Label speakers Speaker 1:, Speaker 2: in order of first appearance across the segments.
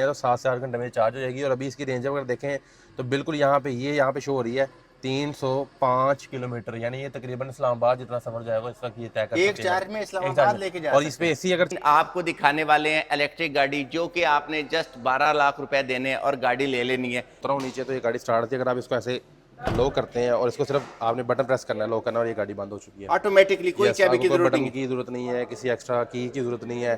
Speaker 1: तो 7 से 8 घंटे में चार्ज हो जाएगी। और अभी इसकी रेंज अगर देखें तो बिल्कुल यहाँ पे यहाँ पे शो हो रही है 305 किलोमीटर, यानी ये तकरीबन इस्लामाबाद जितना सफर जाएगा इस वक्त ये तय कर
Speaker 2: एक
Speaker 1: सकते हैं
Speaker 2: चार्ज में
Speaker 1: एक चार्ज
Speaker 2: इस्लामाबाद
Speaker 1: में।
Speaker 2: लेके जा
Speaker 1: और इस
Speaker 2: सकते
Speaker 1: पे
Speaker 2: हैं।
Speaker 1: एसी अगर
Speaker 2: आपको दिखाने वाले हैं इलेक्ट्रिक गाड़ी, जो कि आपने जस्ट 12 लाख रुपए देने हैं और गाड़ी ले लेनी है।
Speaker 1: उतरा हूँ नीचे तो ये गाड़ी स्टार्ट होती है। अगर आप इसको ऐसे लो करते हैं और इसको सिर्फ आपने बटन प्रेस करना है, लो करना है, और ये गाड़ी बंद हो चुकी है
Speaker 2: ऑटोमेटिकली, कोई
Speaker 1: यस।
Speaker 2: चाबी
Speaker 1: आपको
Speaker 2: की
Speaker 1: कोई
Speaker 2: जरूरत
Speaker 1: बटन
Speaker 2: नहीं है।
Speaker 1: की ज़रूरत नहीं है, किसी एक्स्ट्रा की ज़रूरत नहीं है,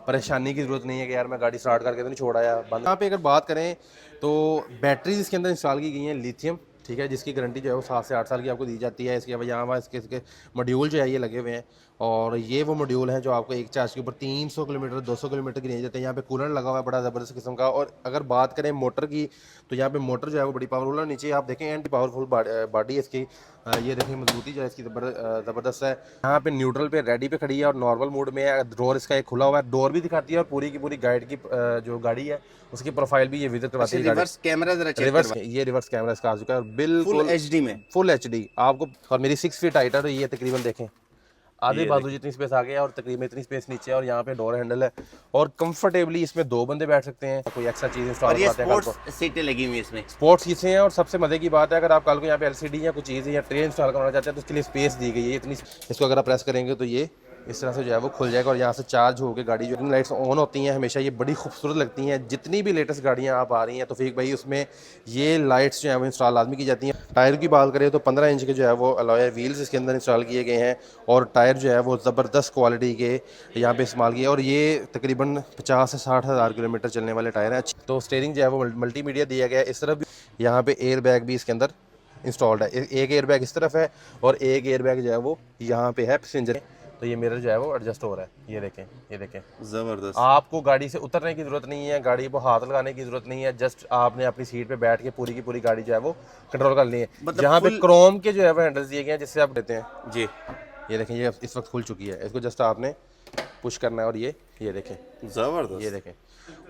Speaker 1: परेशानी की ज़रूरत नहीं है कि यार मैं गाड़ी स्टार्ट करके तो नहीं छोड़ आया बंद। यहाँ पे अगर बात करें तो बैटरीज इसके अंदर इंस्टॉल की गई हैं लिथियम, ठीक है, जिसकी गारंटी जो है वो 7 से 8 साल की आपको दी जाती है। इसके यहाँ वहाँ इसके मॉड्यूल जो है ये लगे हुए हैं, और ये वो मॉड्यूल हैं जो आपको एक चार्ज के ऊपर 300 किलोमीटर 200 किलोमीटर की रेंज देते हैं। यहाँ पे कूलर लगा हुआ है बड़ा ज़बरदस्त किस्म का। और अगर बात करें मोटर की तो यहाँ पे मोटर जो है वो बड़ी पावरफुल है। नीचे आप देखें एंटी पावरफुल बॉडी है इसकी, ये देखें मजबूती जो है इसकी ज़बरदस्त है। यहाँ पे न्यूट्रल पे रेडी पे खड़ी है और नॉर्मल मोड में है। डोर इसका एक खुला हुआ है, डोर भी दिखाती है और पूरी की पूरी गाइड की जो गाड़ी है उसकी प्रोफाइल भी ये विजिट करवाती है।
Speaker 2: रिवर्स कैमरा जरा चेक
Speaker 1: रिवर्स
Speaker 2: करवा,
Speaker 1: ये रिवर्स कैमरा इसका आ चुका है और
Speaker 2: फुल
Speaker 1: बिल्कुल
Speaker 2: एचडी में।
Speaker 1: फुल एचडी आपको। और मेरी 6 फीट हाइट है तो ये तकरीबन देखें आधे बाजू जितनी स्पेस आ गया और तकरीबन इतनी स्पेस नीचे है। और यहाँ पे डोर हैंडल है और कंफर्टेबली इसमें 2 बंदे बैठ सकते हैं। कोई एक्स्ट्रा चीज इंस्टॉल
Speaker 2: और ये
Speaker 1: करवाते हैं कल को,
Speaker 2: स्पोर्ट्स सीटें लगी हुई हैं इसमें।
Speaker 1: स्पोर्ट्स सीटें हैं। और सबसे मजे की बात है अगर आप कल को यहाँ पे एलसीडी या कुछ चीज़ या ट्रे इंस्टॉल करवाना चाहते हैं तो उसके लिए स्पेस दी गई है इतनी। इसको अगर आप प्रेस करेंगे तो ये इस तरह से जो है वो खुल जाएगा और यहाँ से चार्ज होकर गाड़ी जो लाइट्स ऑन होती हैं हमेशा, ये बड़ी खूबसूरत लगती हैं। जितनी भी लेटेस्ट गाड़ियाँ आप आ रही हैं तो फिर भाई उसमें ये लाइट्स जो है वो इंस्टॉल लाजमी की जाती हैं। टायर की बात करें तो 15 इंच के जो है वो अलॉय व्हील्स इसके अंदर इंस्टॉल किए गए हैं और टायर जो है वो ज़बरदस्त क्वालिटी के यहाँ पे इस्तेमाल किए। और ये तकरीबन 50 से 60 हज़ार किलोमीटर चलने वाले टायर हैं। तो स्टीयरिंग जो है वो मल्टीमीडिया दिया गया है। इस तरफ भी यहाँ पे एयर बैग भी इसके अंदर इंस्टॉल्ड है। एक एयर बैग इस तरफ है और एक एयर बैग जो है वो यहाँ पे है पैसेंजर। तो ये मिरर जो है वो एडजस्ट हो रहा है, ये देखें, ये देखें
Speaker 2: जबरदस्त।
Speaker 1: आपको गाड़ी से उतरने की जरूरत नहीं है, गाड़ी को हाथ लगाने की जरूरत नहीं है। जस्ट आपने अपनी सीट पे बैठ के पूरी की पूरी गाड़ी जो है वो कंट्रोल कर ली है।
Speaker 2: मतलब
Speaker 1: जहाँ पे क्रोम के जो है वो हैंडल्स दिए गए हैं जिससे आप देते हैं
Speaker 2: जी।
Speaker 1: ये देखें, ये इस वक्त खुल चुकी है। इसको जस्ट आपने पुश करना है और ये देखें,
Speaker 2: जबरदस्त।
Speaker 1: ये देखें।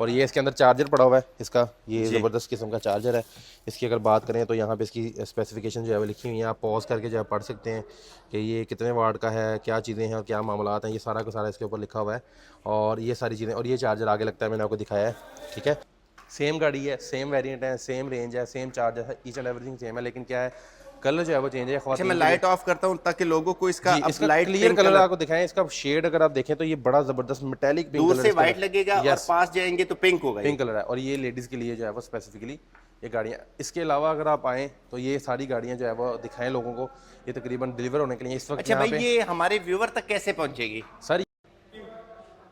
Speaker 1: और ये इसके अंदर चार्जर पड़ा हुआ है इसका, ये ज़बरदस्त किस्म का चार्जर है। इसकी अगर बात करें तो यहाँ पे इसकी स्पेसिफिकेशन जो है वो लिखी हुई है, आप पॉज करके जो है पढ़ सकते हैं कि ये कितने वाट का है, क्या चीज़ें हैं और क्या मामलात हैं। ये सारा का सारा इसके ऊपर लिखा हुआ है और ये सारी चीज़ें। और ये चार्जर आगे लगता है, मैंने आपको दिखाया है, ठीक है। सेम गाड़ी है, सेम वेरिएंट है, सेम रेंज है, सेम चार्जर है, ईच एंड एवरीथिंग सेम है। लेकिन क्या है कलर जो है वो चेंज है।
Speaker 2: अच्छा, मैं लाइट ऑफ करता हूँ ताकि लोगों को इसका
Speaker 1: इसका
Speaker 2: लाइट
Speaker 1: क्लियर कलर आपको दिखाएं। इसका शेड अगर आप देखें तो ये बड़ा जबरदस्त मेटालिक पिंक
Speaker 2: दूर
Speaker 1: कलर
Speaker 2: से व्हाइट लगेगा और पास जाएंगे तो पिंक होगा।
Speaker 1: पिंक कलर है और ये लेडीज़ के लिए जो है वो स्पेसिफिकली ये गाड़ियाँ। इसके अलावा अगर आप आएँ तो ये सारी गाड़ियाँ जो है वो दिखाएं लोगों को, ये तकरीबन डिलीवर होने के लिए इस वक्त।
Speaker 2: अच्छा भाई, ये हमारे व्यूअर तक कैसे पहुंचेगी?
Speaker 1: सर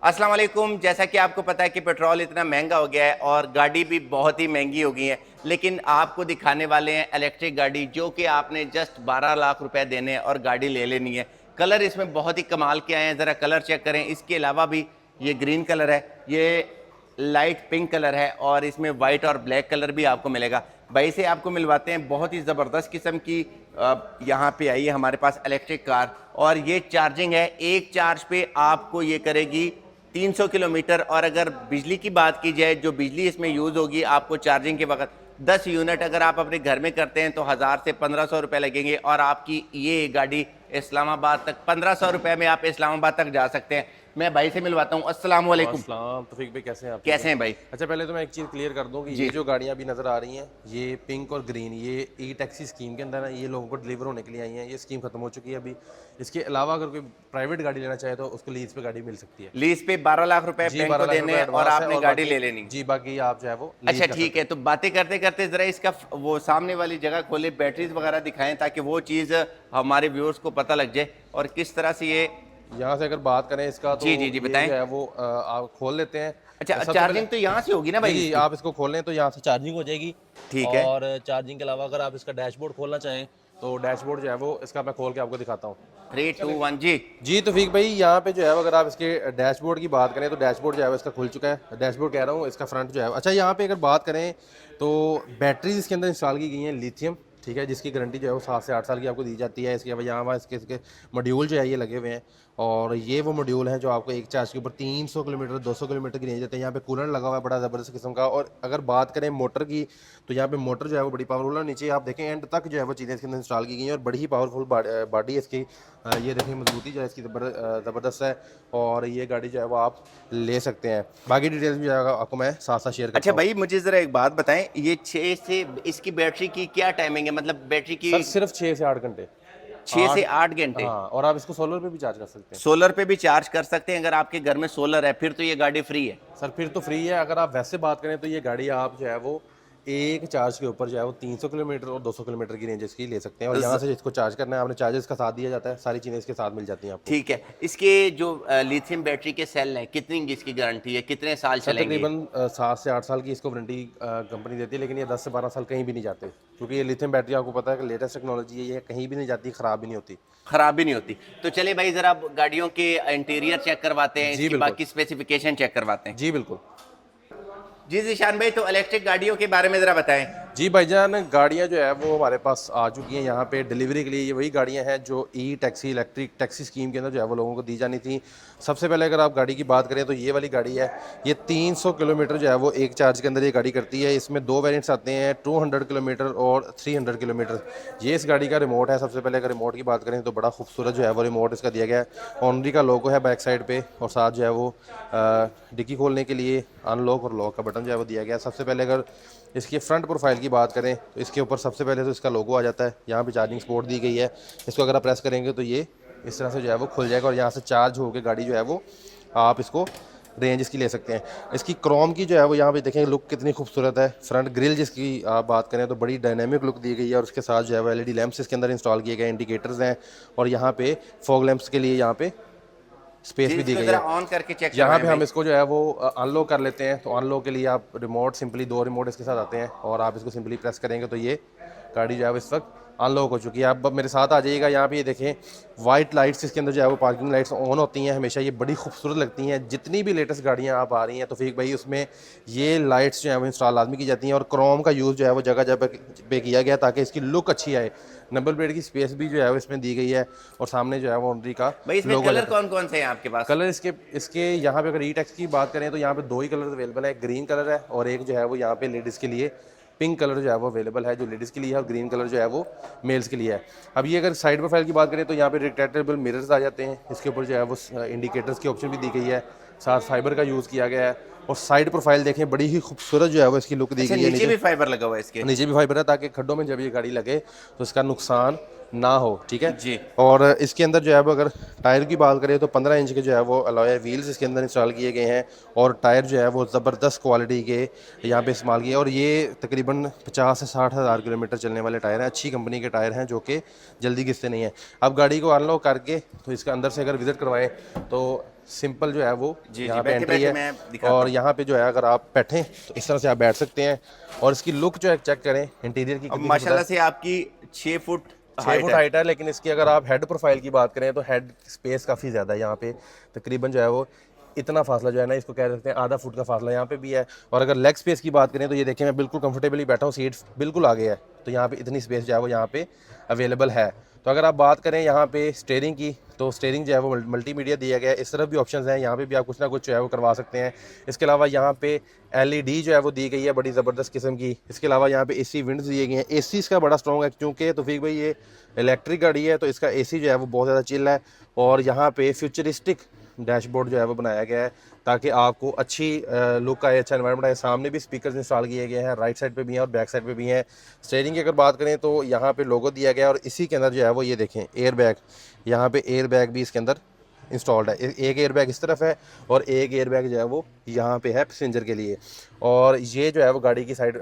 Speaker 2: अस्सलाम वालेकुम। जैसा कि आपको पता है कि पेट्रोल इतना महंगा हो गया है और गाड़ी भी बहुत ही महंगी हो गई है, लेकिन आपको दिखाने वाले हैं इलेक्ट्रिक गाड़ी, जो कि आपने जस्ट 12 लाख रुपए देने हैं और गाड़ी ले लेनी है। कलर इसमें बहुत ही कमाल के आए हैं, ज़रा कलर चेक करें। इसके अलावा भी ये ग्रीन कलर है, ये लाइट पिंक कलर है और इसमें वाइट और ब्लैक कलर भी आपको मिलेगा। भाई से आपको मिलवाते हैं। बहुत ही ज़बरदस्त किस्म की यहाँ पे आई है हमारे पास इलेक्ट्रिक कार और ये चार्जिंग है। एक चार्ज पे आपको ये करेगी 300 किलोमीटर। और अगर बिजली की बात की जाए, जो बिजली इसमें यूज़ होगी आपको चार्जिंग के वक्त 10 यूनिट अगर आप अपने घर में करते हैं तो 1000 से 1500 रुपये लगेंगे और आपकी ये गाड़ी इस्लामाबाद तक 1500 रुपये में आप इस्लामाबाद तक जा सकते हैं। मैं भाई से मिलवाता हूँ। अस्सलाम वालेकुम।
Speaker 1: तौफीक भाई, कैसे हैं आप?
Speaker 2: कैसे हैं भाई?
Speaker 1: अच्छा, पहले तो मैं एक चीज़ क्लियर कर दूं कि ये जो गाड़ियाँ अभी नज़र आ रही हैं ये पिंक और ग्रीन, ये ई टैक्सी स्कीम के अंदर है। ये लोगों को डिलीवर होने के लिए आई हैं, ये स्कीम खत्म हो चुकी है अभी। इसके अलावा अगर कोई प्राइवेट गाड़ी लेना चाहे तो उसको लीज पे गाड़ी मिल सकती है।
Speaker 2: लीज पे 12 लाख रुपए बैंक को देने हैं और आपने गाड़ी ले लेनी
Speaker 1: जी, बाकी आप जो है वो
Speaker 2: अच्छा ठीक है। तो बातें करते करते जरा इसका वो सामने वाली जगह खोले, बैटरीज वगैरह दिखाएं ताकि वो चीज़ हमारे व्यूअर्स को पता लग जाए और किस तरह से ये।
Speaker 1: यहाँ से अगर बात करें इसका तो
Speaker 2: जी बताएं।
Speaker 1: जो है वो आप खोल लेते हैं।
Speaker 2: अच्छा, चार्जिंग तो यहाँ से होगी ना भाई?
Speaker 1: जी, आप इसको खोल लें तो यहाँ से चार्जिंग हो जाएगी।
Speaker 2: ठीक है।
Speaker 1: और चार्जिंग के अलावा अगर आप इसका डैशबोर्ड खोलना चाहें तो डैशबोर्ड जो है वो इसका मैं खोल के आपको दिखाता हूँ।
Speaker 2: 3 2 1 जी।
Speaker 1: तौफीक भाई, यहाँ पे जो है अगर आप इसके डैशबोर्ड की बात करें तो डैशबोर्ड जो है इसका खुल चुका है। डैशबोर्ड कह रहा हूँ, इसका फ्रंट जो है। अच्छा, यहाँ पे अगर बात करें तो बैटरीज इसके अंदर इंस्टॉल की गई हैं लिथियम, ठीक है, जिसकी गारंटी जो है वो 7 से 8 साल की आपको दी जाती है। इसके यहाँ वहाँ इसके मॉड्यूल जो है ये लगे हुए हैं और ये वो मॉड्यूल हैं जो आपको एक चार्ज के ऊपर 300 किलोमीटर 200 किलोमीटर की रेंज देते हैं। यहाँ पे कूलर लगा हुआ है बड़ा ज़बरदस्त किस्म का। और अगर बात करें मोटर की, तो यहाँ पे मोटर जो है वो बड़ी पावरफुल है। नीचे आप देखें एंड तक जो है वो चीज़ें इसके अंदर इंस्टॉल की गई हैं और बड़ी ही पावरफुल बॉडी है इसकी। ये देखें मजबूती जो है इसकी ज़बरदस्त है। और ये गाड़ी जो है वो आप ले सकते हैं। बाकी डिटेल्स भी जो है आपको मैं साथ साथ शेयर करता
Speaker 2: अच्छा
Speaker 1: हूँ।
Speaker 2: भाई, मुझे ज़रा एक बात बताएं, ये 6 से इसकी बैटरी की क्या टाइमिंग है? मतलब बैटरी की
Speaker 1: सर सिर्फ 6 से 8 घंटे।
Speaker 2: 6 से 8 घंटे।
Speaker 1: हाँ, और आप इसको सोलर पे भी चार्ज कर सकते हैं।
Speaker 2: सोलर पे भी चार्ज कर सकते हैं। अगर आपके घर में सोलर है फिर तो ये गाड़ी फ्री है।
Speaker 1: सर फिर तो फ्री है। अगर आप वैसे बात करें तो ये गाड़ी आप जो है वो एक चार्ज के ऊपर जो है वो 300 किलोमीटर और 200 किलोमीटर की रेंज इसकी ले सकते हैं। और यहाँ से इसको चार्ज करना है आपने, चार्जर्स का साथ दिया जाता है, सारी चीज़ें इसके साथ मिल जाती हैं आपको।
Speaker 2: ठीक है। इसके जो लिथियम बैटरी के सेल हैं, कितनी की इसकी गारंटी है? कितने साल
Speaker 1: सर
Speaker 2: चलेंगे?
Speaker 1: तकरीबन 7 से 8 साल की इसको वारंटी कंपनी देती है, लेकिन ये 10 से 12 साल कहीं भी नहीं जाते, क्योंकि ये लिथियम बैटरी आपको पता है कि लेटेस्ट टेक्नोलॉजी है, ये कहीं भी नहीं जाती, ख़राब भी नहीं होती।
Speaker 2: खराब भी नहीं होती। तो चले भाई, जरा गाड़ियों के इंटीरियर चेक करवाते हैं,
Speaker 1: जी
Speaker 2: इसकी
Speaker 1: बिल्कुल।
Speaker 2: बाकी स्पेसिफिकेशन चेक करवाते हैं।
Speaker 1: जी बिल्कुल।
Speaker 2: जी जीशान भाई, तो इलेक्ट्रिक गाड़ियों के बारे में जरा बताएं।
Speaker 1: जी भाईजान, गाड़ियाँ जो है वो हमारे पास आ चुकी हैं यहाँ पे डिलीवरी के लिए। ये वही गाड़ियाँ हैं जो ई टैक्सी इलेक्ट्रिक टैक्सी स्कीम के अंदर जो है वो लोगों को दी जानी थी। सबसे पहले अगर आप गाड़ी की बात करें तो ये वाली गाड़ी है, ये 300 किलोमीटर जो है वो एक चार्ज के अंदर ये गाड़ी करती है। इसमें 2 वेरिएंट्स आते हैं, 200 किलोमीटर और 300 किलोमीटर। ये इस गाड़ी का रिमोट है। सबसे पहले अगर रिमोट की बात करें तो बड़ा खूबसूरत जो है वो रिमोट इसका दिया गया है। ऑनरी का लोगो है बैक साइड पे, और साथ जो है वो डिक्की खोलने के लिए अनलॉक और लॉक का बटन जो है वो दिया गया है। सबसे पहले अगर इसकी फ्रंट प्रोफाइल की बात करें तो इसके ऊपर सबसे पहले तो इसका लोगो आ जाता है। यहाँ पे चार्जिंग सपोर्ट दी गई है। इसको अगर आप प्रेस करेंगे तो ये इस तरह से जो है वो खुल जाएगा और यहाँ से चार्ज होकर गाड़ी जो है वो आप इसको रेंज इसकी ले सकते हैं। इसकी क्रोम की जो है वो यहाँ पे देखें लुक कितनी खूबसूरत है। फ्रंट ग्रिल जिसकी आप बात करें तो बड़ी डायनेमिक लुक दी गई है, और उसके साथ जो है वो LED लैंप्स इसके अंदर इंस्टॉल किए गए, इंडिकेटर्स हैं, और यहाँ पे फॉग लैंप्स के लिए यहाँ पे स्पेस भी दी गई है।
Speaker 2: ऑन करके चेक
Speaker 1: यहाँ पे हम इसको जो है वो अनलॉक कर लेते हैं। तो अनलॉक के लिए आप रिमोट सिंपली 2 रिमोट इसके साथ आते हैं, और आप इसको सिंपली प्रेस करेंगे तो ये गाड़ी जो है वो इस वक्त अनलॉक हो चुकी है। आप मेरे साथ आ जाइएगा। यहाँ पे ये देखें वाइट लाइट्स इसके अंदर जो है वो पार्किंग लाइट्स ऑन होती हैं हमेशा। ये बड़ी खूबसूरत लगती हैं। जितनी भी लेटेस्ट गाड़ियाँ आप आ रही हैं तौफीक भाई, उसमें ये लाइट्स जो है वो इंस्टॉल लाजमी की जाती हैं, और क्रोम का यूज़ जो है वो जगह जगह पे किया गया ताकि इसकी लुक अच्छी आए। नंबर प्लेट की स्पेस भी जो है वो इसमें दी गई है, और सामने जो है वो ऑनरी का
Speaker 2: भाई, इसमें
Speaker 1: लोगो
Speaker 2: कलर कौन कौन से हैं आपके पास?
Speaker 1: कलर इसके यहाँ पे अगर ई टैक्स की बात करें तो यहाँ पे 2 ही कलर अवेलेबल है। एक ग्रीन कलर है और एक जो है वो यहाँ पे लेडीज़ के लिए पिंक कलर जो है वो अवेलेबल है, जो लेडीज़ के लिए है, और ग्रीन कलर जो है वो मेल्स के लिए है। अब ये अगर साइड प्रोफाइल की बात करें तो यहाँ पे रिट्रैक्टेबल मिरर्स आ जाते हैं। इसके ऊपर जो है वो इंडिकेटर्स की ऑप्शन भी दी गई है, साथ फाइबर का यूज़ किया गया है। और साइड प्रोफाइल देखें बड़ी ही खूबसूरत जो है वो इसकी लुक दी गई है।
Speaker 2: नीचे भी फाइबर लगा हुआ है इसके?
Speaker 1: नीचे भी फाइबर है ताकि खड्डों में जब ये गाड़ी लगे तो इसका नुकसान ना हो। ठीक है
Speaker 2: जी।
Speaker 1: और इसके अंदर जो है वो अगर टायर की बात करें तो 15 इंच के जो है वो अलॉय व्हील्स इसके अंदर इंस्टॉल किए गए हैं, और टायर जो है वो ज़बरदस्त क्वालिटी के यहाँ पे इस्तेमाल किए, और ये तकरीबन 50 से 60 हज़ार किलोमीटर चलने वाले टायर हैं। अच्छी कंपनी के टायर हैं जो कि जल्दी घिसते नहीं हैं। अब गाड़ी को अनलॉक करके तो इसके अंदर से अगर विजिट करवाएं तो सिंपल जो है वो यहाँ पे एंट्री है, और यहाँ पे जो है अगर आप बैठें तो इस तरह से आप बैठ सकते हैं। और इसकी लुक जो है चेक करें इंटीरियर की,
Speaker 2: माशाल्लाह से आपकी 6 फुट
Speaker 1: 6 फुट हाइट है। लेकिन इसकी अगर आप हेड प्रोफाइल की बात करें तो हेड स्पेस काफ़ी ज़्यादा है। यहाँ पे तकरीबन जो है वो इतना फासला जो है ना, इसको कह सकते हैं आधा फुट का फासला यहाँ पे भी है। और अगर लेग स्पेस की बात करें तो ये देखें मैं बिल्कुल कंफर्टेबली बैठा हूँ, सीट बिल्कुल आगे है, तो यहाँ पे इतनी स्पेस जो है वो यहाँ पे अवेलेबल है। तो अगर आप बात करें यहाँ पे स्टीयरिंग की तो स्टीयरिंग जो है वो मल्टीमीडिया दिया गया है। इस तरफ भी ऑप्शंस हैं, यहाँ पे भी आप कुछ ना कुछ जो है वो करवा सकते हैं। इसके अलावा यहाँ पे LED जो है वो दी गई है बड़ी ज़बरदस्त किस्म की। इसके अलावा यहाँ पे AC विंड्स दिए गए हैं। AC इसका बड़ा स्ट्रॉन्ग है क्योंकि तौफीक भाई ये इलेक्ट्रिक गाड़ी है, तो इसका AC जो है वो बहुत ज़्यादा चिल है। और यहाँ पे फ्यूचरिस्टिक डैशबोर्ड जो है वो बनाया गया है ताकि आपको अच्छी लुक आए, अच्छा एनवायरनमेंट आए। सामने भी स्पीकर्स इंस्टॉल किए गए हैं, राइट साइड पे भी हैं और बैक साइड पे भी हैं। स्टीयरिंग की अगर बात करें तो यहाँ पे लोगो दिया गया है, और इसी के अंदर जो है वो ये देखें एयर बैग, यहाँ पे एयर बैग भी इसके अंदर इंस्टॉल्ड है। एक एयर बैग इस तरफ है और एक एयर बैग जो है वो यहाँ पे है पैसेंजर के लिए। और ये जो है वो गाड़ी की साइड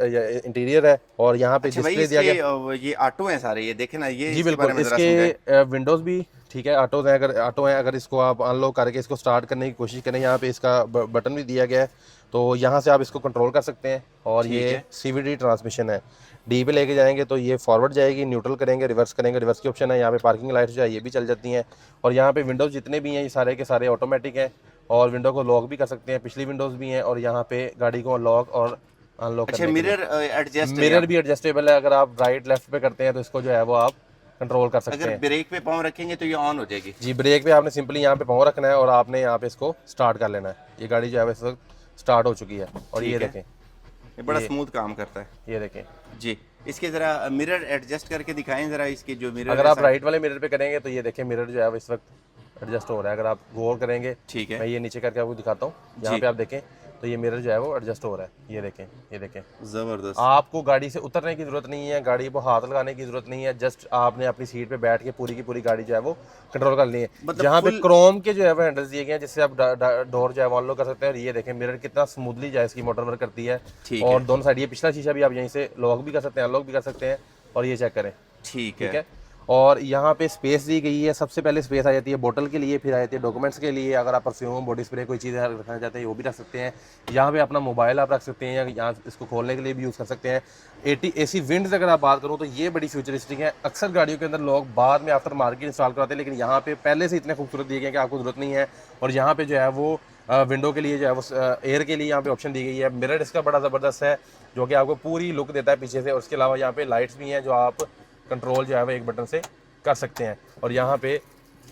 Speaker 1: इंटीरियर है, और यहाँ पे डिस्प्ले दिया गया।
Speaker 2: ये ऑटो हैं सारे, ये देखें ना, ये
Speaker 1: जी बिल्कुल, इसके विंडोज़ भी ठीक है, ऑटोज़ हैं। अगर ऑटो हैं, अगर इसको आप अनलॉक करके इसको स्टार्ट करने की कोशिश करें, यहाँ पे इसका बटन भी दिया गया है, तो यहाँ से आप इसको कंट्रोल कर सकते हैं। और ये CVT ट्रांसमिशन है। डी पे लेके जाएंगे तो ये फॉरवर्ड जाएगी, न्यूट्रल करेंगे, रिवर्स करेंगे, रिवर्स की ऑप्शन है। यहाँ पे पार्किंग लाइट्स जो है ये भी चल जाती हैं। और यहाँ पे विंडोज़ जितने भी हैं ये सारे के सारे ऑटोमेटिक हैं, और विंडो को लॉक भी कर सकते हैं, पिछली विंडोज़ भी हैं। और यहाँ पे गाड़ी को लॉक और अनलॉक
Speaker 2: मिरर
Speaker 1: भी एडजस्टेबल है। अगर आप राइट लेफ्ट पे करते हैं तो इसको जो है वो आप कंट्रोल कर सकते
Speaker 2: अगर
Speaker 1: हैं।
Speaker 2: ब्रेक पे पाँव रखेंगे तो ये ऑन हो जाएगी।
Speaker 1: जी, ब्रेक पे आपने सिंपली यहाँ पे पाँव रखना है और आपने यहाँ पे इसको स्टार्ट कर लेना है। ये गाड़ी जो है इस वक्त स्टार्ट हो चुकी है और ये
Speaker 2: ठीक है।
Speaker 1: देखें,
Speaker 2: ये बड़ा स्मूथ काम करता है।
Speaker 1: ये देखें।
Speaker 2: जी, इसके ज़रा मिरर एडजस्ट करके दिखाएं ज़रा, इसके जो मिरर
Speaker 1: अगर
Speaker 2: है
Speaker 1: आप राइट वाले मिरर पे करेंगे तो ये देखें मिरर जो है वो इस वक्त एडजस्ट हो रहा है। अगर आप गौर करेंगे,
Speaker 2: ठीक है।
Speaker 1: मैं ये नीचे करके आपको दिखाता हूँ, यहाँ
Speaker 2: जी।
Speaker 1: पे आप देखें तो ये मिरर जो है वो एडजस्ट हो रहा है। ये देखें, ये देखें।
Speaker 2: ज़बरदस्त।
Speaker 1: आपको गाड़ी से उतरने की जरूरत नहीं है, गाड़ी को हाथ लगाने की जरूरत नहीं है, जस्ट आपने अपनी सीट पे बैठ के पूरी की पूरी गाड़ी जो है वो कंट्रोल कर ली है।
Speaker 2: मतलब
Speaker 1: जहाँ पे
Speaker 2: full-
Speaker 1: क्रोम के जो है वो हैंडल्स दिए गए हैं जिससे आप डोर जो है वो अनलॉक कर सकते हैं। और ये देखें मिरर कितना स्मूथली जो है इसकी मोटर वर्क करती है।
Speaker 2: ठीक
Speaker 1: और
Speaker 2: है।
Speaker 1: दोनों साइड ये पिछला शीशा भी आप यहीं से लॉक भी कर सकते हैं, अनलॉक भी कर सकते हैं। और ये चेक करें,
Speaker 2: ठीक
Speaker 1: ठीक
Speaker 2: है।
Speaker 1: है। और यहाँ पे स्पेस दी गई है। सबसे पहले स्पेस आ जाती है बोतल के लिए, फिर आ जाती है डॉक्यूमेंट्स के लिए। अगर आप परफ्यूम, बॉडी स्प्रे कोई चीज़ रखना चाहते हैं वो भी रख सकते हैं। यहाँ पे अपना मोबाइल आप रख सकते हैं या यहाँ इसको खोलने के लिए भी यूज़ कर सकते हैं। AC विंड्स अगर आप बात करूँ तो ये बड़ी फ्यूचरिस्टिक है। अक्सर गाड़ियों के अंदर लोग बाद में आफ्टर मार्केट इंस्टॉल कराते हैं, लेकिन यहाँ पे पहले से इतने खूबसूरत दिए गए हैं कि आपको ज़रूरत नहीं है। और यहाँ पे जो है वो विंडो के लिए जो है वो एयर के लिए यहाँ पे ऑप्शन दी गई है। मिरर इसका बड़ा ज़बरदस्त है जो कि आपको पूरी लुक देता है पीछे से। और उसके अलावा यहाँ पे लाइट्स भी हैं जो आप कंट्रोल जो है वो एक बटन से कर सकते हैं। और यहाँ पे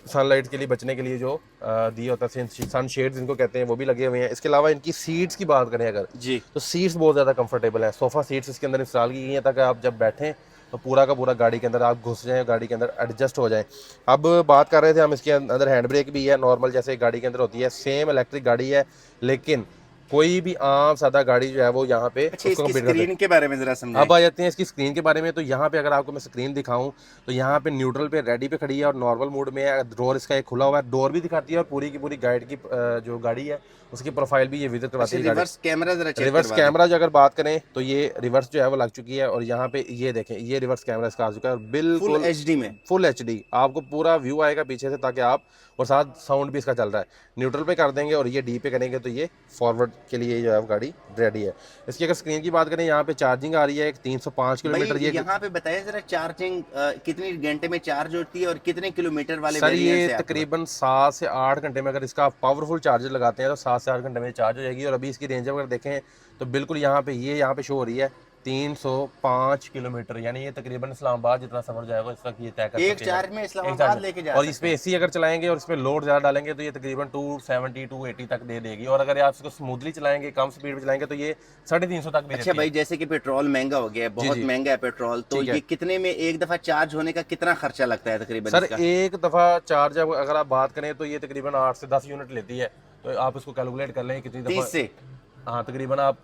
Speaker 1: सनलाइट के लिए बचने के लिए जो दिया होता है सन शेड्स इनको कहते हैं वो भी लगे हुए हैं। इसके अलावा इनकी सीट्स की बात करें अगर,
Speaker 2: जी।
Speaker 1: तो सीट्स बहुत ज़्यादा कंफर्टेबल है। सोफ़ा सीट्स इसके अंदर इंस्टॉल की गई हैं ताकि आप जब बैठें तो पूरा का पूरा गाड़ी के अंदर आप घुस जाएं, गाड़ी के अंदर एडजस्ट हो जाएं। अब बात कर रहे थे हम, इसके अंदर हैंड ब्रेक भी है नॉर्मल जैसे गाड़ी के अंदर होती है। सेम इलेक्ट्रिक गाड़ी है, लेकिन कोई भी आम सादा गाड़ी जो है वो यहाँ पे
Speaker 2: अच्छा,
Speaker 1: उसको
Speaker 2: इसकी
Speaker 1: कंप्लीट कर दे।
Speaker 2: स्क्रीन के बारे में ज़रा समझाएं।
Speaker 1: अब आ जाते हैं इसकी स्क्रीन के बारे में। तो यहाँ पे अगर आपको मैं स्क्रीन दिखाऊं तो यहाँ पे न्यूट्रल पे रेडी पे खड़ी है और नॉर्मल मोड में है। डोर इसका एक खुला हुआ है, डोर भी दिखाती है और पूरी की पूरी गाइड की जो गाड़ी है उसकी प्रोफाइल भी ये विजिट करवाती है।
Speaker 2: रिवर्स कैमरा ज़रा चेक
Speaker 1: रिवर्स
Speaker 2: करवा दें।
Speaker 1: कैमरा जो अगर बात करें तो ये रिवर्स जो है वो लग चुकी है। और यहाँ पे ये देखें, ये रिवर्स कैमरा इसका आ चुका है और बिल्कुल
Speaker 2: फुल HD में।
Speaker 1: फुल HD आपको पूरा व्यू आएगा पीछे से, ताकि आप, और साथ साउंड भी इसका चल रहा है। न्यूट्रल पे कर देंगे और ये डी पे करेंगे तो ये फॉरवर्ड के लिए जो है वो गाड़ी रेडी है। इसकी अगर स्क्रीन की बात करें, यहाँ पे चार्जिंग आ रही है 305 किलोमीटर।
Speaker 2: भाई
Speaker 1: ये
Speaker 2: यहाँ पे बताइए जरा, चार्जिंग कितनी घंटे में चार्ज होती है और कितने किलोमीटर वाले
Speaker 1: सर
Speaker 2: वेरिएंट
Speaker 1: ये
Speaker 2: से आपके
Speaker 1: तकरीबन 7 से 8 घंटे में अगर इसका आप पावरफुल चार्जर लगाते हैं तो 7 से 8 घंटे में चार्ज हो जाएगी। और अभी इसकी रेंज अगर देखें तो बिल्कुल यहाँ पे शो हो रही है 305 किलोमीटर, यानी ये तकरीबन इस्लामाबाद जितना सफर जाएगा इस वक्त ये तय कर
Speaker 2: एक
Speaker 1: सकते हैं।
Speaker 2: चार्ज में
Speaker 1: एक
Speaker 2: इस्लामाबाद
Speaker 1: चार्ज में।
Speaker 2: लेके जा
Speaker 1: और इस पे AC अगर चलाएंगे और इसमें लोड ज़्यादा डालेंगे तो ये तकरीबन 270 280 तक दे देगी। और अगर आप इसको स्मूथली चलाएंगे, कम स्पीड पे चलाएंगे तो ये 350 तक भी
Speaker 2: अच्छा
Speaker 1: देती है।
Speaker 2: भाई, जैसे कि पेट्रोल महंगा हो गया है, बहुत
Speaker 1: जी।
Speaker 2: महंगा है पेट्रोल, तो
Speaker 1: ठीक है।
Speaker 2: ये कितने में एक दफा चार्ज होने का कितना खर्चा लगता है तकरीबन
Speaker 1: सर
Speaker 2: इसका?
Speaker 1: एक दफ़ा चार्ज अगर आप बात करें तो ये तकरीबन 8 से 10 यूनिट लेती है। तो आप इसको कैलकुलेट कर लें कितनी
Speaker 2: 30
Speaker 1: दफ़ा।
Speaker 2: से
Speaker 1: हाँ, तकरीबन आप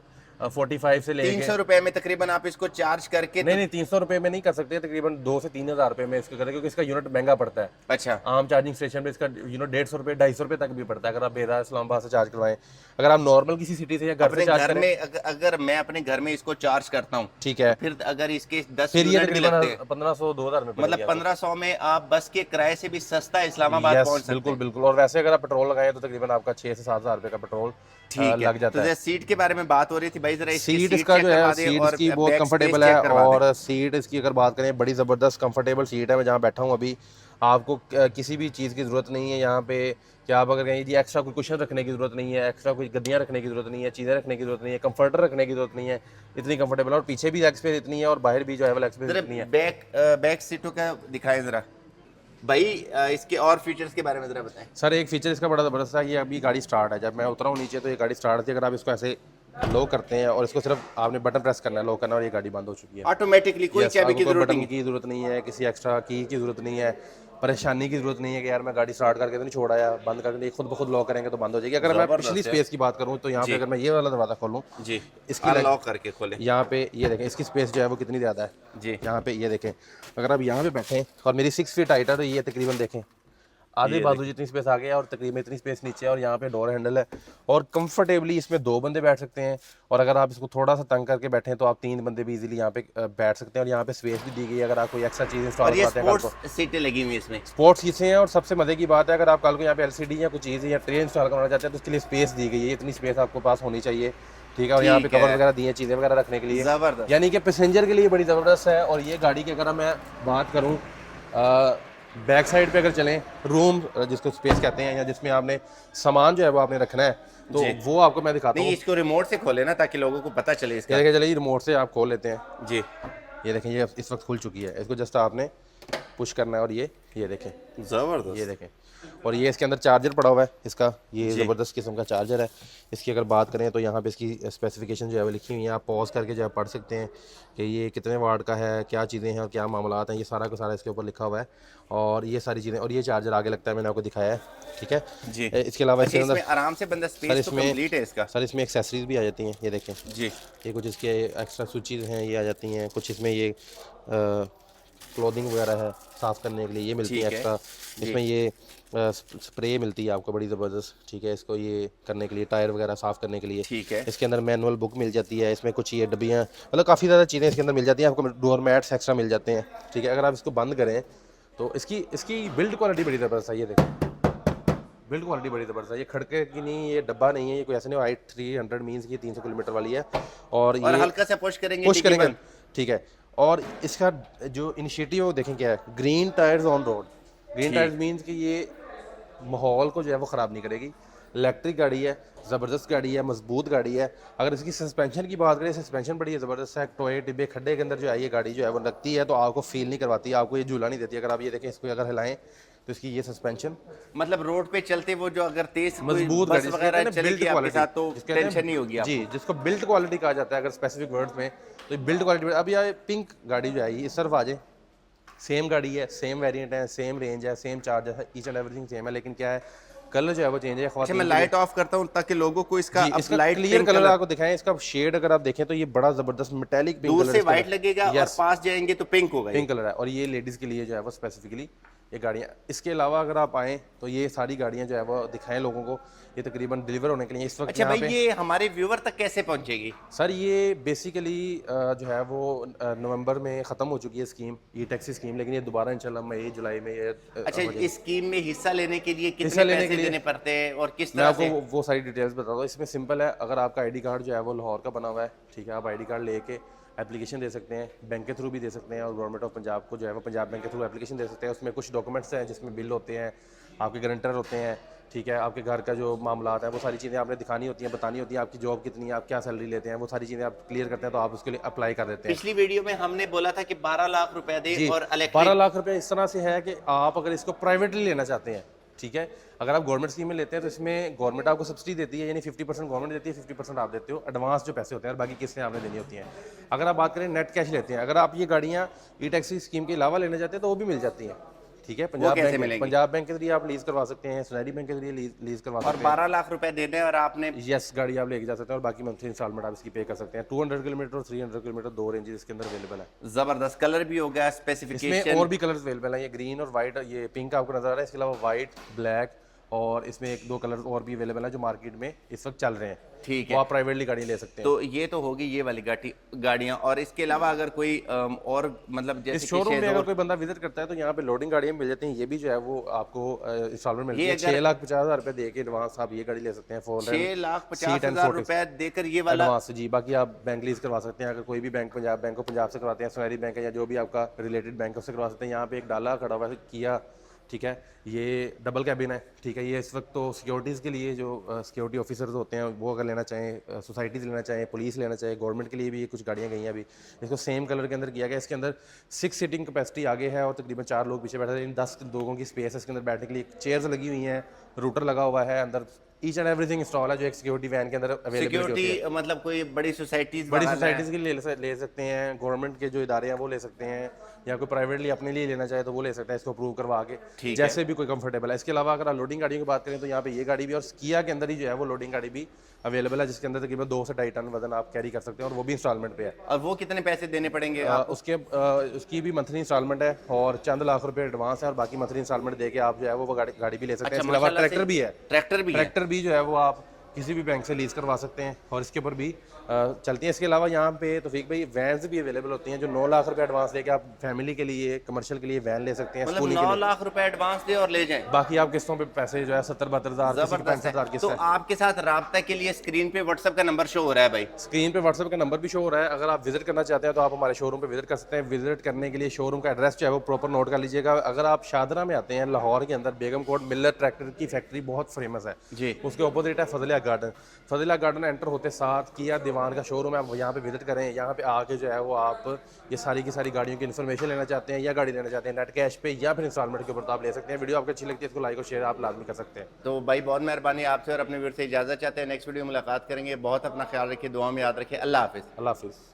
Speaker 1: 45 से लेके
Speaker 2: 300 रुपए में तकरीबन आप इसको चार्ज करके
Speaker 1: नहीं 300 रुपये में नहीं कर सकते, तकरीबन 2 से 3 हज़ार रुपये में इसको करें, क्योंकि इसका यूनिट महंगा पड़ता है।
Speaker 2: अच्छा,
Speaker 1: आम चार्जिंग स्टेशन पे इसका यूनिट 150 रुपये 250 रुपये तक भी पड़ता है अगर आप बेरा इस्लामाबाद से चार्ज करवाएं। अगर आप नॉर्मल किसी सिटी से या घर
Speaker 2: अपने
Speaker 1: से चार्ज
Speaker 2: घर
Speaker 1: करें,
Speaker 2: में अगर मैं अपने घर में इसको चार्ज करता हूँ,
Speaker 1: ठीक है,
Speaker 2: फिर अगर इसके 10
Speaker 1: फिर ये
Speaker 2: यूनिट भी लगते हैं,
Speaker 1: तकरीबन 1500 2000 में
Speaker 2: मतलब 1500 में आप बस के किराए से भी सस्ता इस्लामाबाद पहुंच सकते
Speaker 1: बिल्कुल
Speaker 2: हैं।
Speaker 1: बिल्कुल। और वैसे अगर आप पेट्रोल लगाएं तो तकरीबन आपका 6 से 7 हज़ार रुपये का पेट्रोल
Speaker 2: ठीक
Speaker 1: लग
Speaker 2: है।
Speaker 1: जाता
Speaker 2: तो
Speaker 1: है।
Speaker 2: सीट के बारे में बात हो रही थी भाई, जरा इसकी
Speaker 1: सीट
Speaker 2: सीट
Speaker 1: इसका
Speaker 2: चेक
Speaker 1: जो है,
Speaker 2: करवा दें
Speaker 1: सीट
Speaker 2: और
Speaker 1: इसकी बहुत
Speaker 2: बैक
Speaker 1: कंफर्टेबल
Speaker 2: स्पेस
Speaker 1: है।
Speaker 2: चेक करवा दें।
Speaker 1: और सीट इसकी अगर बात करें, बड़ी ज़बरदस्त कंफर्टेबल सीट है। मैं जहाँ बैठा हूँ अभी, आपको किसी भी चीज़ की ज़रूरत नहीं है यहाँ पे कि आप अगर कहीं जी एक्स्ट्रा कोई कुशन रखने की ज़रूरत नहीं है, एक्स्ट्रा कोई गद्दियाँ रखने की ज़रूरत नहीं है, चीज़ें रखने की ज़रूरत नहीं है, कंफर्टर रखने की ज़रूरत नहीं है। इतनी कंफर्टेबल है और पीछे भी लेग स्पेस इतनी है और बाहर भी जो है वो लेग स्पेस
Speaker 2: जरा
Speaker 1: इतनी है।
Speaker 2: बैक सीटों का दिखाएं जरा भाई, इसके और फीचर्स के बारे में जरा बताएं।
Speaker 1: सर एक फीचर इसका बड़ा ज़बरदस्त है, ये अभी गाड़ी स्टार्ट है। जब मैं उतरा हूँ नीचे तो ये गाड़ी स्टार्ट थी। अगर आप इसको ऐसे लो करते हैं और इसको सिर्फ आपने बटन प्रेस करना है, लो करना, और ये गाड़ी बंद हो चुकी है।
Speaker 2: ऑटोमेटिकली कोई
Speaker 1: Yes,
Speaker 2: चाबी
Speaker 1: आपको
Speaker 2: की
Speaker 1: कोई
Speaker 2: जरूरत
Speaker 1: बटन
Speaker 2: नहीं है।
Speaker 1: की ज़रूरत नहीं है, किसी एक्स्ट्रा की ज़रूरत नहीं है, परेशानी की ज़रूरत नहीं है कि यार मैं गाड़ी स्टार्ट करके तो नहीं छोड़ा, या बंद करके खुद ब खुद लॉक करेंगे तो बंद हो जाएगी। अगर मैं पिछली स्पेस की बात करूँ तो यहाँ पे अगर मैं ये वाला दरवाज़ा खोलूँ,
Speaker 2: जी,
Speaker 1: इसकी
Speaker 2: लॉक करके खोलें।
Speaker 1: यहाँ पे ये देखें इसकी स्पेस जो है वो कितनी ज़्यादा है।
Speaker 2: जी,
Speaker 1: यहाँ पे ये देखें, अगर आप यहाँ पे बैठें और मेरी 6 फीट हाइट है तो ये तकरीबन देखें आधे बाजू जितनी स्पेस आ गया और तकरीबन इतनी स्पेस नीचे है। और यहाँ पे डोर हैंडल है और कंफर्टेबली इसमें 2 बंदे बैठ सकते हैं। और अगर आप इसको थोड़ा सा तंग करके बैठें तो आप 3 बंदे भी इजीली यहाँ पे बैठ सकते हैं। और यहाँ पे स्पेस भी दी गई है अगर आप कोई एक्स्ट्रा चीज़ इंस्टॉल
Speaker 2: और ये
Speaker 1: करवाते हैं कल को।
Speaker 2: स्पोर्ट्स सीटें लगी हुई हैं इसमें।
Speaker 1: स्पोर्ट्स सीट्स हैं और सबसे मजे की बात है, अगर आप कल को यहाँ पे LCD या कुछ चीज़ या ट्रे इंस्टॉल करवाना चाहते हैं तो उसके लिए स्पेस दी गई है। इतनी स्पेस आपको पास होनी चाहिए, ठीक है। और यहाँ पे
Speaker 2: ठीक है।
Speaker 1: कवर वगैरह दिए हैं चीज़ें वगैरह रखने के लिए,
Speaker 2: जबरदस्त।
Speaker 1: यानी कि पैसेंजर के लिए बड़ी ज़बरदस्त है। और ये गाड़ी की अगर मैं बात करूँ बैक साइड पे अगर चलें, रूम जिसको स्पेस कहते हैं या जिसमें आपने सामान जो है वो आपने रखना है, तो वो आपको मैं दिखाता हूँ।
Speaker 2: नहीं, इसको रिमोट से खोले ना ताकि लोगों को पता चले इसका।
Speaker 1: ये देखिए, चलिए रिमोट से आप खोल लेते हैं।
Speaker 2: जी,
Speaker 1: ये देखें, ये इस वक्त खुल चुकी है। इसको जस्ट आपने पुश करना है और ये देखें,
Speaker 2: जबरदस्त।
Speaker 1: ये देखें। और ये इसके अंदर चार्जर पड़ा हुआ है इसका, ये ज़बरदस्त किस्म का चार्जर है। इसकी अगर बात करें तो यहाँ पे इसकी स्पेसिफिकेशन जो है वो लिखी हुई है, आप पॉज करके जो है पढ़ सकते हैं कि ये कितने वाट का है, क्या चीज़ें हैं और क्या मामलात हैं, ये सारा का सारा इसके ऊपर लिखा हुआ है। और ये सारी चीज़ें, और ये चार्जर आगे लगता है, मैंने आपको दिखाया है, ठीक है
Speaker 2: जी।
Speaker 1: इसके अलावा इसके अंदर
Speaker 2: आराम से बंदा स्पेस तो कंप्लीट है इसका।
Speaker 1: सर इसमें एक्सेसरीज भी आ जाती हैं, ये देखें
Speaker 2: जी।
Speaker 1: ये कुछ इसके एक्स्ट्रा स्विचेस हैं, ये आ जाती हैं। कुछ इसमें ये क्लोथिंग वगैरह है साफ़ करने के लिए, ये मिलती है एक्स्ट्रा। इसमें ये स्प्रे मिलती है आपको बड़ी ज़बरदस्त, ठीक है, इसको ये करने के लिए, टायर वगैरह साफ़ करने के लिए,
Speaker 2: ठीक है।
Speaker 1: इसके अंदर मैनुअल बुक मिल जाती है। इसमें कुछ ये डब्बियाँ, मतलब काफ़ी ज़्यादा चीज़ें इसके अंदर मिल जाती हैं आपको। डोर मैट्स एक्स्ट्रा मिल जाते हैं, ठीक है। अगर आप इसको बंद करें तो इसकी बिल्ड क्वालिटी बड़ी ज़बरदस्त है, ये देखें बिल्ड क्वालिटी बड़ी ज़बरदस्त है। ये खड़के की नहीं, ये डब्बा नहीं है, ये कोई ऐसे नहीं, हाइट 300 मीन्स की 300 किलोमीटर वाली है। और ये
Speaker 2: हल्का सा पुश करेंगे,
Speaker 1: ठीक है। और इसका जो इनिशिएटिव है वो देखें क्या है, green tyres on road. Green tyres means कि ये माहौल को जो है वो ख़राब नहीं करेगी। इलेक्ट्रिक गाड़ी है, ज़बरदस्त गाड़ी है, मजबूत गाड़ी है। अगर इसकी सस्पेंशन की बात करें, सस्पेंशन बड़ी ज़बरदस्त है। टोए टिब्बे खड्डे के अंदर जो है ये गाड़ी जो है वो लगती है तो आपको फील नहीं करवाती, आपको ये झूला नहीं देती। अगर आप ये देखें, इसको अगर हिलाएं तो इसकी ये सस्पेंशन,
Speaker 2: मतलब रोड पे चलते वो जो अगर तेज
Speaker 1: मजबूत
Speaker 2: बस
Speaker 1: गाड़ी
Speaker 2: वगैरह चलेगी आपके साथ तो
Speaker 1: जिसके
Speaker 2: टेंशन नहीं होगी
Speaker 1: जी, जिसको बिल्ड क्वालिटी कहा जाता है अगर स्पेसिफिक वर्ड्स में, तो बिल्ड क्वालिटी। अब ये पिंक गाड़ी जो है ये इस तरफ आ जाए, सेम गाड़ी है, सेम वेरिएंट है, सेम रेंज है, सेम चार्जर है, ईच एंड एवरीथिंग सेम है, लेकिन क्या है कलर जो है वो चेंज है।
Speaker 2: अच्छा, मैं लाइट ऑफ करता हूँ ताकि लोगों को इसका
Speaker 1: लाइट क्लियर कलर आपको दिखाएं। इसका शेड अगर आप देखें तो ये बड़ा जबरदस्त मेटालिक पिंक
Speaker 2: दूर से व्हाइट लगेगा और पास जाएंगे तो पिंक होगा,
Speaker 1: पिंक कलर है। और ये लेडीज के लिए जो है वो स्पेसिफिकली ये गाड़ियाँ। इसके अलावा अगर आप आएँ तो ये सारी गाड़ियाँ जो है वो दिखाएं लोगों को, ये तकरीबन डिलीवर होने के लिए इस वक्त।
Speaker 2: अच्छा भाई, ये हमारे व्यूअर तक कैसे पहुंचेगी?
Speaker 1: सर ये बेसिकली जो है वो नवंबर में ख़त्म हो चुकी है स्कीम, ई टैक्सी स्कीम, लेकिन ये दोबारा इंशाल्लाह मई जुलाई में ये
Speaker 2: अच्छा, इस स्कीम में हिस्सा लेने के लिए कितने पैसे देने पड़ते हैं और किस तरह से?
Speaker 1: मैं आपको वो सारी डिटेल्स बताता हूँ। इसमें सिंपल है, अगर आपका आईडी कार्ड जो है वो लाहौर का बना हुआ है, ठीक है, आप आईडी कार्ड लेके एप्लीकेशन दे सकते हैं, बैंक के थ्रू भी दे सकते हैं, और गवर्नमेंट ऑफ पंजाब को जो है वो पंजाब बैंक के थ्रू एप्लीकेशन दे सकते हैं। उसमें कुछ डॉक्यूमेंट्स हैं जिसमें बिल होते हैं, आपके गारंटर होते हैं, ठीक है, आपके घर का जो मामलात है वो सारी चीज़ें आपने दिखानी होती हैं, बतानी होती है, आपकी जॉब कितनी है, आप क्या सैलरी लेते हैं, वो सारी चीज़ें आप क्लियर करते हैं तो आप उसके लिए अप्लाई कर देते हैं।
Speaker 2: पिछली वीडियो में हमने बोला था कि 12 लाख रुपए दे और
Speaker 1: 12 लाख रुपए इस तरह से है कि आप अगर इसको प्राइवेटली लेना चाहते हैं, ठीक है, अगर आप गवर्नमेंट स्कीम में लेते हैं तो इसमें गवर्नमेंट आपको सब्सिडी देती है, यानी 50% गवर्नमेंट देती है, 50% आप देते हो, एडवांस जो पैसे होते हैं और बाकी किस्तें आपने देनी होती हैं। अगर आप बात करें नेट कैश लेते हैं, अगर आप ये गाड़ियाँ ई टैक्सी स्कीम के अलावा लेना चाहते हैं तो वो भी मिल जाती हैं, ठीक है। पंजाब बैंक के जरिए आप लीज करवा सकते हैं, सुनहरी बैंक के जरिए लीज करवा सकते हैं।
Speaker 2: 12 लाख रुपए देने हैं और आपने
Speaker 1: यस गाड़ी आप लेके जा सकते हैं और बाकी मंथली इंस्टॉलमेंट आप इसकी पे कर सकते हैं। 200 किलोमीटर और 300 किलोमीटर, दो रेंजेस इसके अंदर अवेलेबल है।
Speaker 2: जबरदस्त कलर भी हो गया, स्पेसिफिकेशन
Speaker 1: इसमें और भी कलर्स अवेलेबल हैं, ये ग्रीन और वाइट, ये पिंक आपको नजर आ रहा है, इसके अलावा वाइट, ब्लैक और इसमें एक दो कलर और भी अवेलेबल है जो मार्केट में इस वक्त चल रहे हैं,
Speaker 2: ठीक है,
Speaker 1: वो आप प्राइवेटली गाड़ी ले सकते हैं।
Speaker 2: तो ये तो होगी ये वाली गाड़ियाँ। और इसके अलावा अगर कोई और मतलब जैसे
Speaker 1: इस शोरूम में अगर कोई बंदा विजिट करता है तो यहाँ पे लोडिंग गाड़ियाँ मिल जाती हैं, ये भी जो है वो आपको इंस्टॉलमेंट मिलती है। 6,50,000 रुपए दे के एडवांस आप ये गाड़ी ले सकते हैं,
Speaker 2: 6,50,000 रुपए देकर ये वाला
Speaker 1: एडवांस जी। बाकी आप बैंक लीज करवा सकते हैं, अगर कोई भी बैंक पंजाब से करवाते हैं, सुनहरी बैंक है या जो भी आपका रिलेटेड बैंक उससे करवा सकते हैं। यहाँ पे एक डाला खड़ा हुआ है किया, ठीक है, ये डबल कैबिन है, ठीक है, ये इस वक्त तो सिक्योरिटीज़ के लिए जो सिक्योरिटी ऑफिसर्स होते हैं वो अगर लेना चाहें, सोसाइटीज़ लेना चाहें, पुलिस लेना चाहे, गवर्नमेंट के लिए भी कुछ गाड़ियाँ गई हैं अभी। इसको सेम कलर के अंदर किया गया, इसके अंदर 6 सीटिंग कैपेसिटी आगे है और तकरीबन 4 लोग पीछे बैठे हैं, 10 लोगों की स्पेस है इसके अंदर बैठने के लिए। चेयर्स लगी हुई हैं, रूटर लगा हुआ है अंदर, ईच एंड एवरीथिंग इंस्टॉल है जो एक सिक्योरिटी वैन के अंदर अवेलेबल है।
Speaker 2: मतलब कोई बड़ी सोसाइटीज
Speaker 1: के लिए ले सकते हैं, गवर्नमेंट के जो इदारे हैं वो ले सकते हैं, या कोई प्राइवेटली अपने लिए लेना चाहे तो वो ले सकता है इसको अप्रूव करवा के, जैसे भी कोई कंफर्टेबल है। इसके अलावा अगर आप लोडिंग गाड़ियों की बात करें तो यहाँ पे ये गाड़ी भी और किया के अंदर ही जो है वो लोडिंग गाड़ी भी अवेलेबल है, जिसके अंदर तकरीबन 2 से 2.5 टन वजन आप कैरी कर सकते हैं और वो भी इंस्टॉलमेंट पे है।
Speaker 2: और वो कितने पैसे देने पड़ेंगे?
Speaker 1: उसकी भी मंथली इंस्टॉलमेंट है और चंद लाख रुपए एडवांस है और बाकी मंथली इंस्टॉलमेंट देके आप जो है वो गाड़ी भी ले सकते हैं। इसके अलावा ट्रैक्टर भी है, ट्रैक्टर भी जो है वो आप किसी भी बैंक से लीज करवा सकते हैं और इसके ऊपर भी चलती हैं। इसके अलावा यहाँ पे तौफीक भाई वैन्स भी अवेलेबल होती हैं जो 9 लाख रुपए एडवांस लेके आप फैमिली के लिए, कमर्शियल के लिए वैन ले सकते हैं।
Speaker 2: मतलब 9 लाख रुपए एडवांस दे और ले जाएं,
Speaker 1: बाकी आप किस्तों पे पैसे जो है 70-72 हज़ार, 65,000 किस्त।
Speaker 2: तो आपके साथ राब्ता के लिए स्क्रीन पे व्हाट्सएप का नंबर शो हो रहा है भाई,
Speaker 1: स्क्रीन पे व्हाट्सएप का नंबर भी शो हो रहा है। अगर आप विजिट करना चाहते हैं तो आप हमारे शोरूम पे विजिट कर सकते हैं। विजिट करने के लिए शोरूम का एड्रेस जो है वो प्रॉपर नोट कर लीजिएगा। अगर आप शादरा में आते हैं, लाहौर के अंदर बेगम कोट मिल्लर ट्रैक्टर की फैक्ट्री बहुत फेमस है जी, उसके अपोजिट है फजलिया गार्डन। फजलिया गार्डन एंटर होते साथ किया रहमान का शोरूम है, आप यहाँ पे विजिट करें। यहाँ पे आके जो है वो आप ये सारी की सारी गाड़ियों की इन्फॉर्मेशन लेना चाहते हैं या गाड़ी लेना चाहते हैं नेट कैश पे या फिर इंस्टॉलमेंट के ऊपर, तो आप ले सकते हैं। वीडियो आपको अच्छी लगती है इसको लाइक और शेयर आप लाजमी कर सकते हैं।
Speaker 2: तो भाई बहुत मेहरबानी आपसे, और अपने व्यूअर्स से इजाज़त चाहते हैं। नेक्स्ट वीडियो में मुलाकात करेंगे। बहुत अपना ख्याल रखिए, दुआ में याद रखिए। अल्लाह हाफिज़।
Speaker 1: अल्लाह हाफिज़।